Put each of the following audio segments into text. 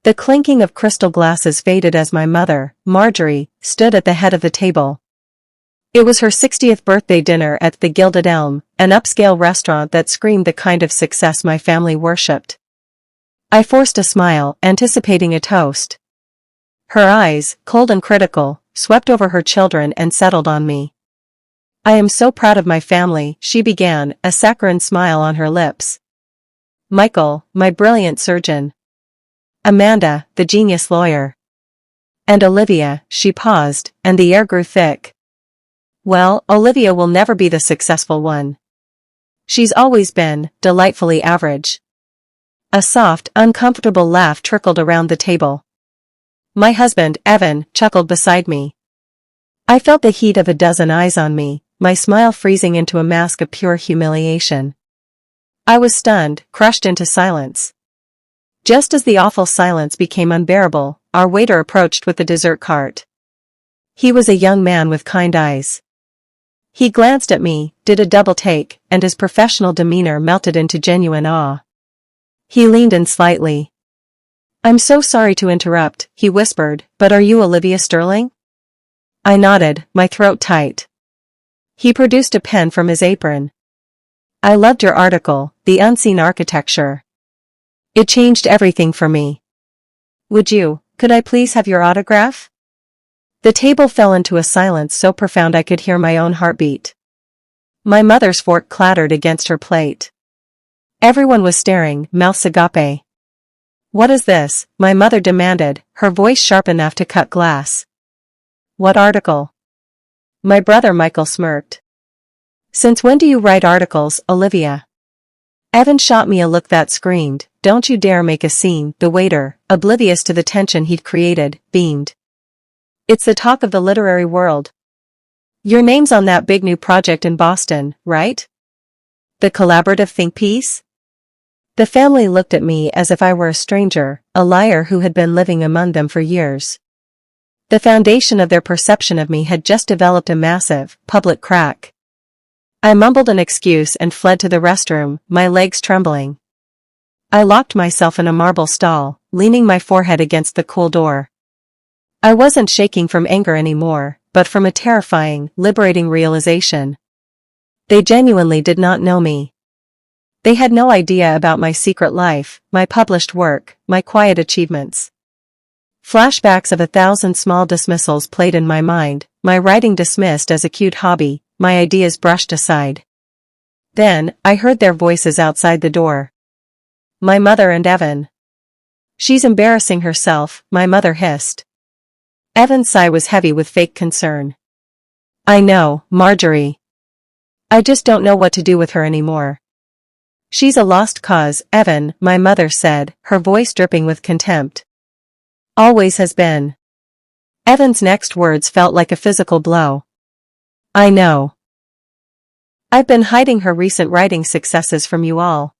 The clinking of crystal glasses faded as my mother, Marjorie, stood at the head of the table. It was her 60th birthday dinner at the Gilded Elm, an upscale restaurant that screamed the kind of success my family worshipped. I forced a smile, anticipating a toast. Her eyes, cold and critical, swept over her children and settled on me. "I am so proud of my family," she began, a saccharine smile on her lips. "Michael, my brilliant surgeon. Amanda, the genius lawyer. And Olivia," she paused, and the air grew thick. "Well, Olivia will never be the successful one. She's always been delightfully average." A soft, uncomfortable laugh trickled around the table. My husband, Evan, chuckled beside me. I felt the heat of a dozen eyes on me, my smile freezing into a mask of pure humiliation. I was stunned, crushed into silence. Just as the awful silence became unbearable, our waiter approached with the dessert cart. He was a young man with kind eyes. He glanced at me, did a double take, and his professional demeanor melted into genuine awe. He leaned in slightly. "I'm so sorry to interrupt," he whispered, "but are you Olivia Sterling?" I nodded, my throat tight. He produced a pen from his apron. "I loved your article, The Unseen Architecture. It changed everything for me. Could I please have your autograph?" The table fell into a silence so profound I could hear my own heartbeat. My mother's fork clattered against her plate. Everyone was staring, mouths agape. "What is this?" my mother demanded, her voice sharp enough to cut glass. "What article?" My brother Michael smirked. "Since when do you write articles, Olivia?" Evan shot me a look that screamed, "Don't you dare make a scene." The waiter, oblivious to the tension he'd created, beamed. "It's the talk of the literary world. Your name's on that big new project in Boston, right? The collaborative think piece?" The family looked at me as if I were a stranger, a liar who had been living among them for years. The foundation of their perception of me had just developed a massive, public crack. I mumbled an excuse and fled to the restroom, my legs trembling. I locked myself in a marble stall, leaning my forehead against the cool door. I wasn't shaking from anger anymore, but from a terrifying, liberating realization. They genuinely did not know me. They had no idea about my secret life, my published work, my quiet achievements. Flashbacks of 1,000 small dismissals played in my mind, my writing dismissed as a cute hobby, my ideas brushed aside. Then, I heard their voices outside the door. My mother and Evan. "She's embarrassing herself," my mother hissed. Evan's sigh was heavy with fake concern. "I know, Marjorie. I just don't know what to do with her anymore." "She's a lost cause, Evan," my mother said, her voice dripping with contempt. "Always has been." Evan's next words felt like a physical blow. "I know. I've been hiding her recent writing successes from you all.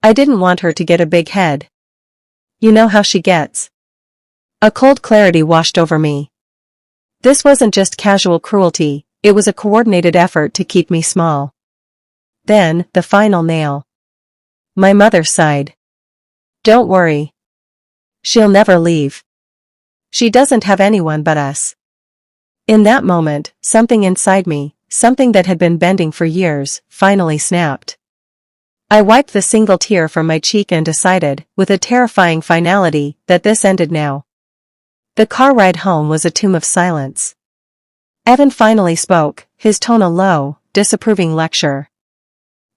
I didn't want her to get a big head. You know how she gets." A cold clarity washed over me. This wasn't just casual cruelty, it was a coordinated effort to keep me small. Then, the final nail. My mother sighed. "Don't worry. She'll never leave. She doesn't have anyone but us." In that moment, something inside me, something that had been bending for years, finally snapped. I wiped the single tear from my cheek and decided, with a terrifying finality, that this ended now. The car ride home was a tomb of silence. Evan finally spoke, his tone a low, disapproving lecture.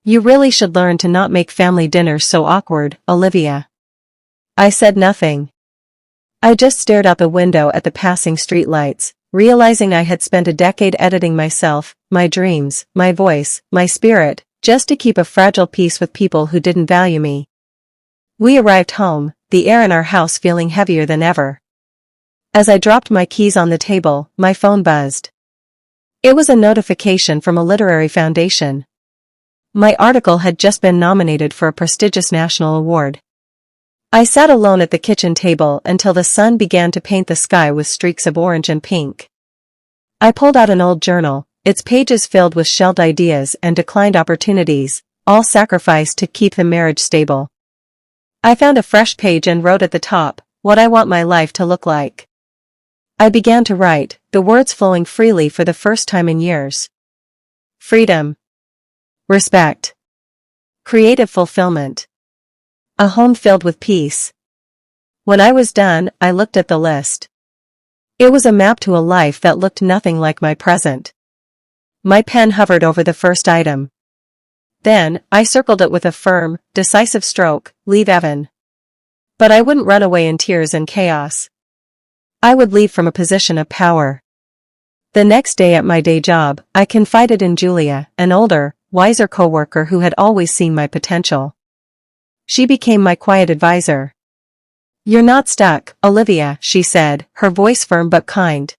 "You really should learn to not make family dinners so awkward, Olivia." I said nothing. I just stared out the window at the passing streetlights, realizing I had spent a decade editing myself, my dreams, my voice, my spirit, just to keep a fragile peace with people who didn't value me. We arrived home, the air in our house feeling heavier than ever. As I dropped my keys on the table, my phone buzzed. It was a notification from a literary foundation. My article had just been nominated for a prestigious national award. I sat alone at the kitchen table until the sun began to paint the sky with streaks of orange and pink. I pulled out an old journal, its pages filled with shelved ideas and declined opportunities, all sacrificed to keep the marriage stable. I found a fresh page and wrote at the top, what I want my life to look like. I began to write, the words flowing freely for the first time in years. Freedom. Respect. Creative fulfillment. A home filled with peace. When I was done, I looked at the list. It was a map to a life that looked nothing like my present. My pen hovered over the first item. Then, I circled it with a firm, decisive stroke, leave Evan. But I wouldn't run away in tears and chaos. I would leave from a position of power. The next day at my day job, I confided in Julia, an older, wiser coworker who had always seen my potential. She became my quiet advisor. "You're not stuck, Olivia," she said, her voice firm but kind.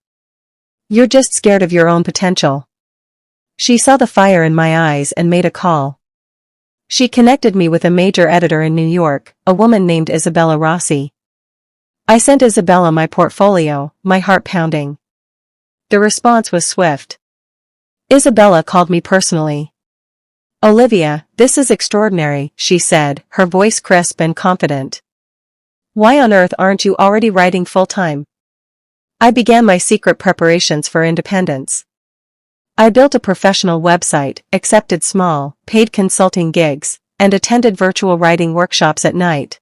"You're just scared of your own potential." She saw the fire in my eyes and made a call. She connected me with a major editor in New York, a woman named Isabella Rossi. I sent Isabella my portfolio, my heart pounding. The response was swift. Isabella called me personally. "Olivia, this is extraordinary," she said, her voice crisp and confident. "Why on earth aren't you already writing full-time?" I began my secret preparations for independence. I built a professional website, accepted small, paid consulting gigs, and attended virtual writing workshops at night.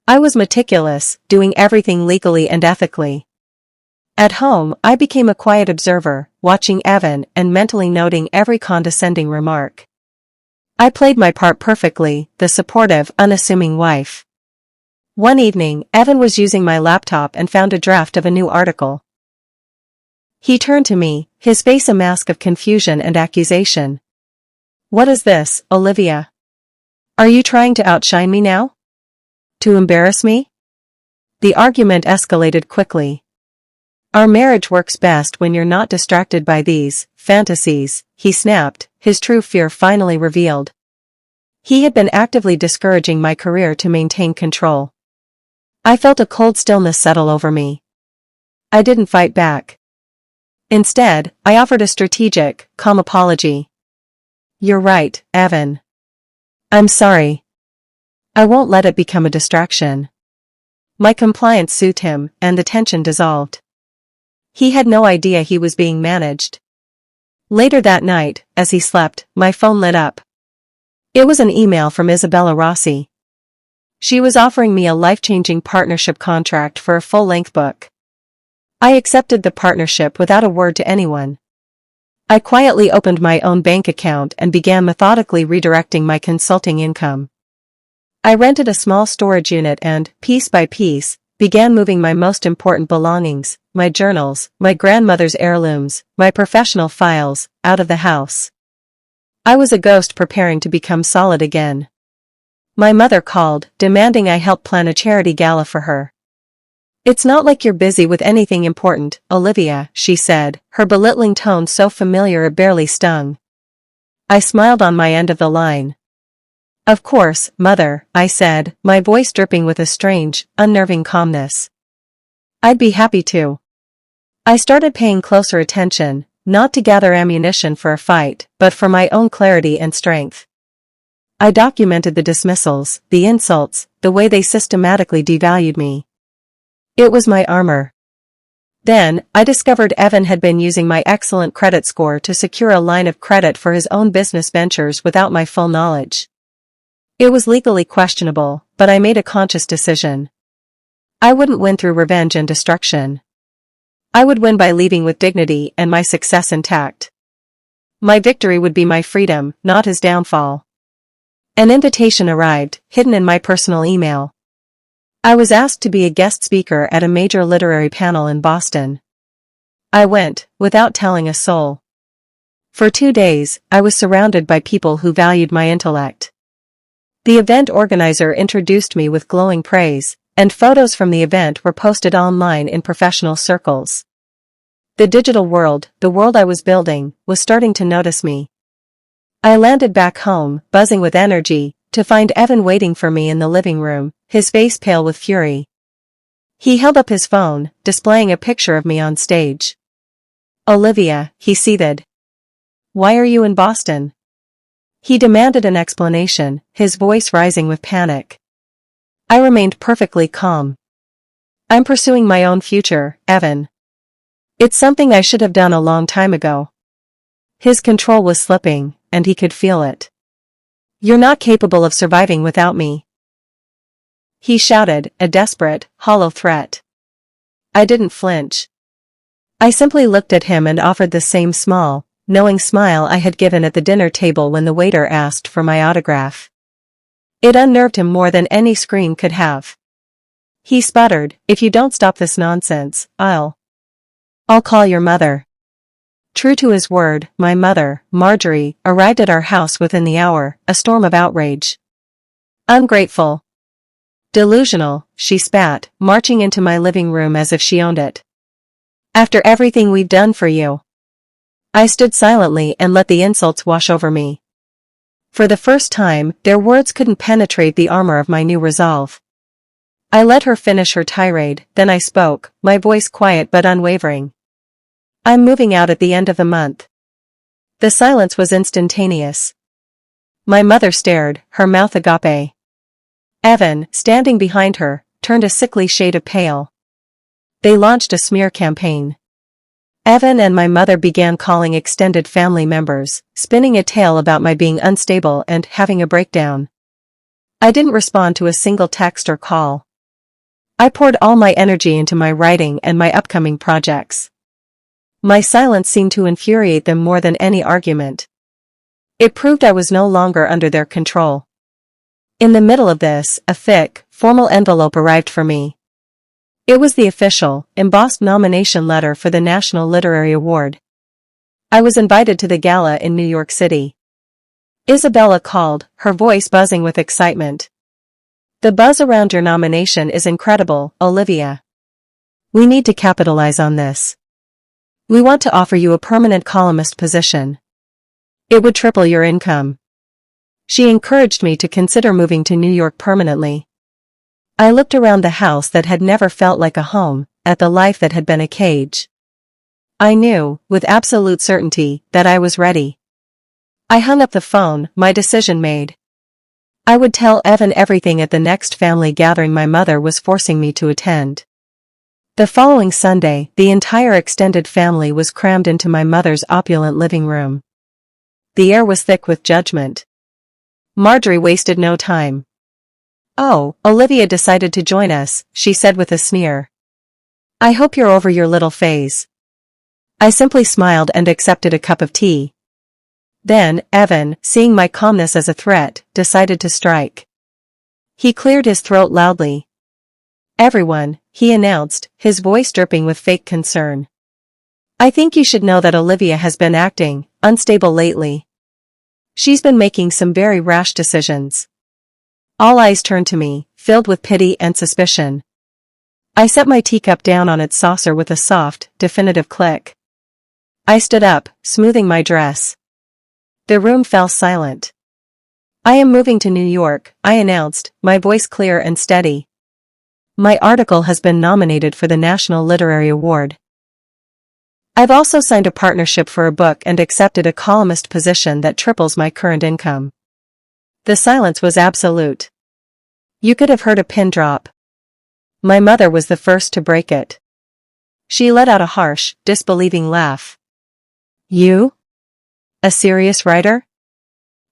I was meticulous, doing everything legally and ethically. At home, I became a quiet observer, watching Evan and mentally noting every condescending remark. I played my part perfectly, the supportive, unassuming wife. One evening, Evan was using my laptop and found a draft of a new article. He turned to me, his face a mask of confusion and accusation. "What is this, Olivia? Are you trying to outshine me now? To embarrass me?" The argument escalated quickly. "Our marriage works best when you're not distracted by these fantasies," he snapped, his true fear finally revealed. He had been actively discouraging my career to maintain control. I felt a cold stillness settle over me. I didn't fight back. Instead, I offered a strategic, calm apology. "You're right, Evan. I'm sorry. I won't let it become a distraction." My compliance soothed him, and the tension dissolved. He had no idea he was being managed. Later that night, as he slept, my phone lit up. It was an email from Isabella Rossi. She was offering me a life-changing partnership contract for a full-length book. I accepted the partnership without a word to anyone. I quietly opened my own bank account and began methodically redirecting my consulting income. I rented a small storage unit and, piece by piece, began moving my most important belongings, my journals, my grandmother's heirlooms, my professional files, out of the house. I was a ghost preparing to become solid again. My mother called, demanding I help plan a charity gala for her. "It's not like you're busy with anything important, Olivia," she said, her belittling tone so familiar it barely stung. I smiled on my end of the line. "Of course, Mother," I said, my voice dripping with a strange, unnerving calmness. "I'd be happy to." I started paying closer attention, not to gather ammunition for a fight, but for my own clarity and strength. I documented the dismissals, the insults, the way they systematically devalued me. It was my armor. Then, I discovered Evan had been using my excellent credit score to secure a line of credit for his own business ventures without my full knowledge. It was legally questionable, but I made a conscious decision. I wouldn't win through revenge and destruction. I would win by leaving with dignity and my success intact. My victory would be my freedom, not his downfall. An invitation arrived, hidden in my personal email. I was asked to be a guest speaker at a major literary panel in Boston. I went, without telling a soul. For 2 days, I was surrounded by people who valued my intellect. The event organizer introduced me with glowing praise, and photos from the event were posted online in professional circles. The digital world, the world I was building, was starting to notice me. I landed back home, buzzing with energy, to find Evan waiting for me in the living room, his face pale with fury. He held up his phone, displaying a picture of me on stage. "Olivia," he seethed. "Why are you in Boston?" He demanded an explanation, his voice rising with panic. I remained perfectly calm. I'm pursuing my own future, Evan. It's something I should have done a long time ago. His control was slipping, and he could feel it. You're not capable of surviving without me, he shouted, a desperate, hollow threat. I didn't flinch. I simply looked at him and offered the same small, knowing smile I had given at the dinner table when the waiter asked for my autograph. It unnerved him more than any scream could have. He sputtered, if you don't stop this nonsense, I'll call your mother. True to his word, my mother, Marjorie, arrived at our house within the hour, a storm of outrage. Ungrateful. Delusional, she spat, marching into my living room as if she owned it. After everything we've done for you. I stood silently and let the insults wash over me. For the first time, their words couldn't penetrate the armor of my new resolve. I let her finish her tirade, then I spoke, my voice quiet but unwavering. I'm moving out at the end of the month. The silence was instantaneous. My mother stared, her mouth agape. Evan, standing behind her, turned a sickly shade of pale. They launched a smear campaign. Evan and my mother began calling extended family members, spinning a tale about my being unstable and having a breakdown. I didn't respond to a single text or call. I poured all my energy into my writing and my upcoming projects. My silence seemed to infuriate them more than any argument. It proved I was no longer under their control. In the middle of this, a thick, formal envelope arrived for me. It was the official, embossed nomination letter for the National Literary Award. I was invited to the gala in New York City. Isabella called, her voice buzzing with excitement. The buzz around your nomination is incredible, Olivia. We need to capitalize on this. We want to offer you a permanent columnist position. It would triple your income. She encouraged me to consider moving to New York permanently. I looked around the house that had never felt like a home, at the life that had been a cage. I knew, with absolute certainty, that I was ready. I hung up the phone, my decision made. I would tell Evan everything at the next family gathering my mother was forcing me to attend. The following Sunday, the entire extended family was crammed into my mother's opulent living room. The air was thick with judgment. Marjorie wasted no time. Oh, Olivia decided to join us, she said with a sneer. I hope you're over your little phase. I simply smiled and accepted a cup of tea. Then, Evan, seeing my calmness as a threat, decided to strike. He cleared his throat loudly. Everyone, he announced, his voice dripping with fake concern. I think you should know that Olivia has been acting unstable lately. She's been making some very rash decisions. All eyes turned to me, filled with pity and suspicion. I set my teacup down on its saucer with a soft, definitive click. I stood up, smoothing my dress. The room fell silent. I am moving to New York, I announced, my voice clear and steady. My article has been nominated for the National Literary Award. I've also signed a partnership for a book and accepted a columnist position that triples my current income. The silence was absolute. You could have heard a pin drop. My mother was the first to break it. She let out a harsh, disbelieving laugh. You? A serious writer?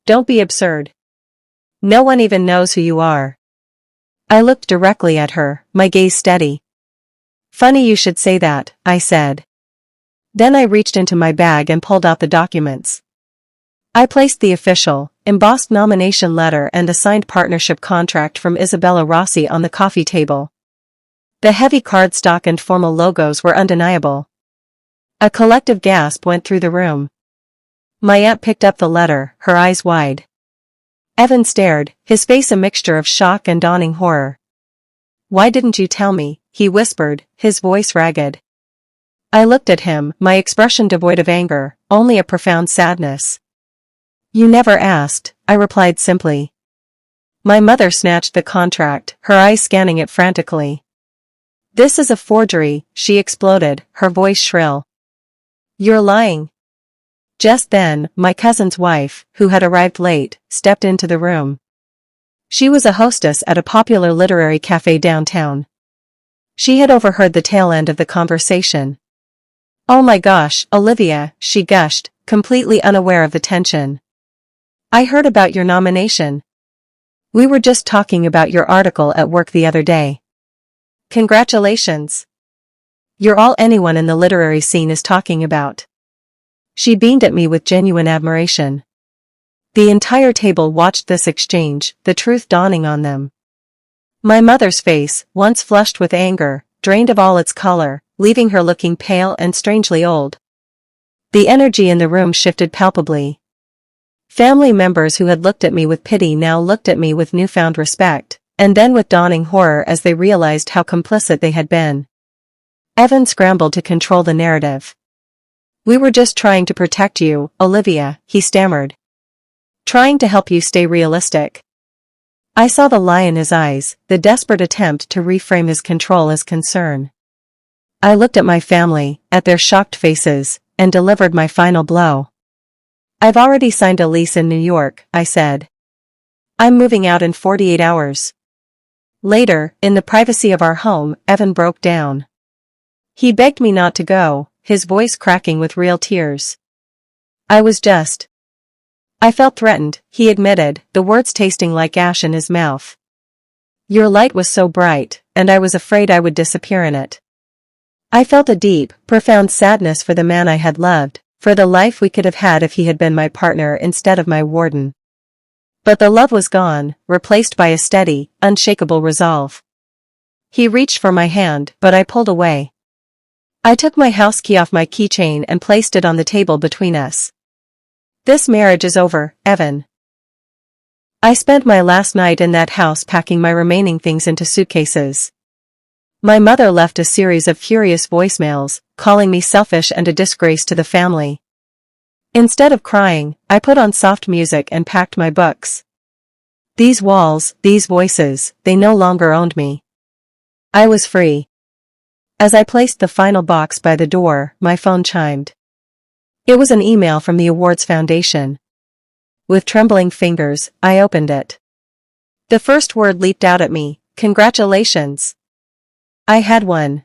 Don't be absurd. No one even knows who you are. I looked directly at her, my gaze steady. Funny you should say that, I said. Then I reached into my bag and pulled out the documents. I placed the official, embossed nomination letter and a signed partnership contract from Isabella Rossi on the coffee table. The heavy cardstock and formal logos were undeniable. A collective gasp went through the room. My aunt picked up the letter, her eyes wide. Evan stared, his face a mixture of shock and dawning horror. Why didn't you tell me? He whispered, his voice ragged. I looked at him, my expression devoid of anger, only a profound sadness. You never asked, I replied simply. My mother snatched the contract, her eyes scanning it frantically. This is a forgery, she exploded, her voice shrill. You're lying. Just then, my cousin's wife, who had arrived late, stepped into the room. She was a hostess at a popular literary cafe downtown. She had overheard the tail end of the conversation. "Oh my gosh, Olivia," she gushed, completely unaware of the tension. "I heard about your nomination. We were just talking about your article at work the other day. Congratulations. You're all anyone in the literary scene is talking about." She beamed at me with genuine admiration. The entire table watched this exchange, the truth dawning on them. My mother's face, once flushed with anger, drained of all its color, leaving her looking pale and strangely old. The energy in the room shifted palpably. Family members who had looked at me with pity now looked at me with newfound respect, and then with dawning horror as they realized how complicit they had been. Evan scrambled to control the narrative. "We were just trying to protect you, Olivia," he stammered. "Trying to help you stay realistic." I saw the lie in his eyes, the desperate attempt to reframe his control as concern. I looked at my family, at their shocked faces, and delivered my final blow. "I've already signed a lease in New York," I said. "I'm moving out in 48 hours. Later, in the privacy of our home, Evan broke down. He begged me not to go, his voice cracking with real tears. I felt threatened, he admitted, the words tasting like ash in his mouth. "Your light was so bright, and I was afraid I would disappear in it." I felt a deep, profound sadness for the man I had loved, for the life we could have had if he had been my partner instead of my warden. But the love was gone, replaced by a steady, unshakable resolve. He reached for my hand, but I pulled away. I took my house key off my keychain and placed it on the table between us. "This marriage is over, Evan." I spent my last night in that house packing my remaining things into suitcases. My mother left a series of furious voicemails, calling me selfish and a disgrace to the family. Instead of crying, I put on soft music and packed my books. These walls, these voices, they no longer owned me. I was free. As I placed the final box by the door, my phone chimed. It was an email from the Awards Foundation. With trembling fingers, I opened it. The first word leaped out at me, "Congratulations." I had won.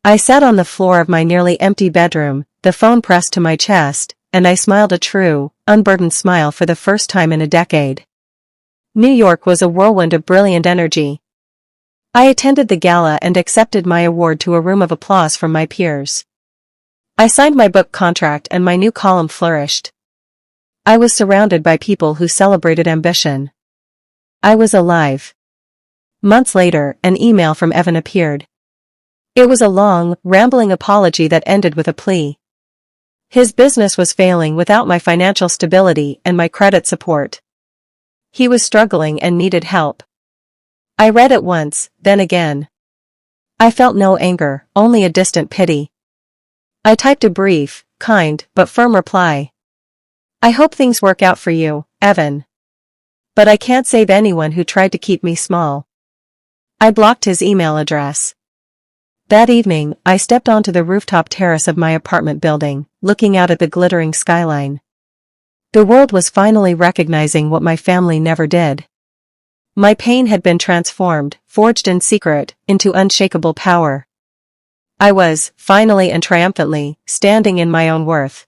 I sat on the floor of my nearly empty bedroom, the phone pressed to my chest, and I smiled a true, unburdened smile for the first time in a decade. New York was a whirlwind of brilliant energy. I attended the gala and accepted my award to a room of applause from my peers. I signed my book contract and my new column flourished. I was surrounded by people who celebrated ambition. I was alive. Months later, an email from Evan appeared. It was a long, rambling apology that ended with a plea. His business was failing without my financial stability and my credit support. He was struggling and needed help. I read it once, then again. I felt no anger, only a distant pity. I typed a brief, kind, but firm reply. "I hope things work out for you, Evan. But I can't save anyone who tried to keep me small." I blocked his email address. That evening, I stepped onto the rooftop terrace of my apartment building, looking out at the glittering skyline. The world was finally recognizing what my family never did. My pain had been transformed, forged in secret, into unshakable power. I was, finally and triumphantly, standing in my own worth.